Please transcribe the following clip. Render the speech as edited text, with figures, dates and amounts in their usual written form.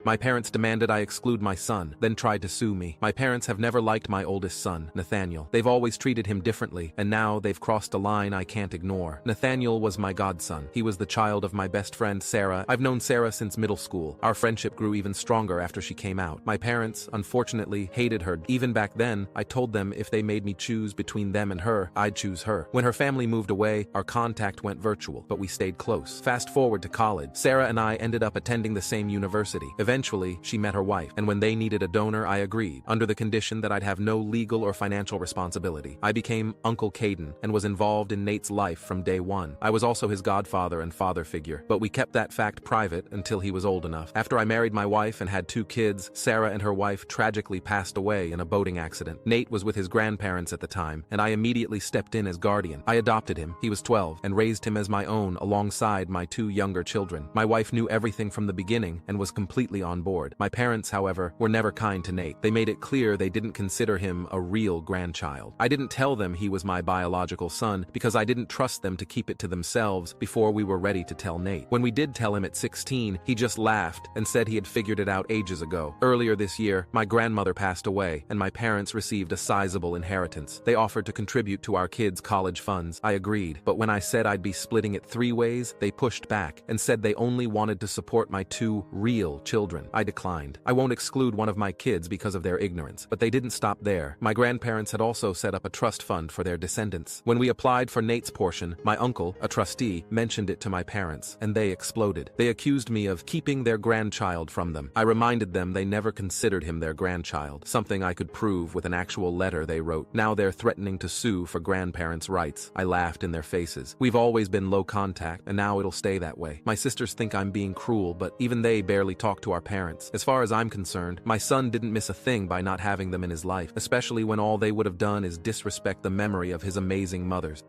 My parents demanded I exclude my son, then tried to sue me. My parents have never liked my oldest son, Nathaniel. They've always treated him differently, and now they've crossed a line I can't ignore. Nathaniel was my godson. He was the child of my best friend, Sarah. I've known Sarah since middle school. Our friendship grew even stronger after she came out. My parents, unfortunately, hated her. Even back then, I told them if they made me choose between them and her, I'd choose her. When her family moved away, our contact went virtual, but we stayed close. Fast forward to college. Sarah and I ended up attending the same university. Eventually, she met her wife, and when they needed a donor, I agreed, under the condition that I'd have no legal or financial responsibility. I became Uncle Caden, and was involved in Nate's life from day one. I was also his godfather and father figure, but we kept that fact private until he was old enough. After I married my wife and had 2 kids, Sarah and her wife tragically passed away in a boating accident. Nate was with his grandparents at the time, and I immediately stepped in as guardian. I adopted him, he was 12, and raised him as my own alongside my 2 younger children. My wife knew everything from the beginning and was completely on board. My parents, however, were never kind to Nate. They made it clear they didn't consider him a real grandchild. I didn't tell them he was my biological son because I didn't trust them to keep it to themselves before we were ready to tell Nate. When we did tell him at 16, he just laughed and said he had figured it out ages ago. Earlier this year, my grandmother passed away, and my parents received a sizable inheritance. They offered to contribute to our kids' college funds. I agreed, but when I said I'd be splitting it 3 ways, they pushed back and said they only wanted to support my 2 real children. I declined. I won't exclude one of my kids because of their ignorance, but they didn't stop there. My grandparents had also set up a trust fund for their descendants. When we applied for Nate's portion, my uncle, a trustee, mentioned it to my parents, and they exploded. They accused me of keeping their grandchild from them. I reminded them they never considered him their grandchild, something I could prove with an actual letter they wrote. Now they're threatening to sue for grandparents' rights. I laughed in their faces. We've always been low contact, and now it'll stay that way. My sisters think I'm being cruel, but even they barely talk to our parents. As far as I'm concerned, my son didn't miss a thing by not having them in his life, especially when all they would have done is disrespect the memory of his amazing mothers.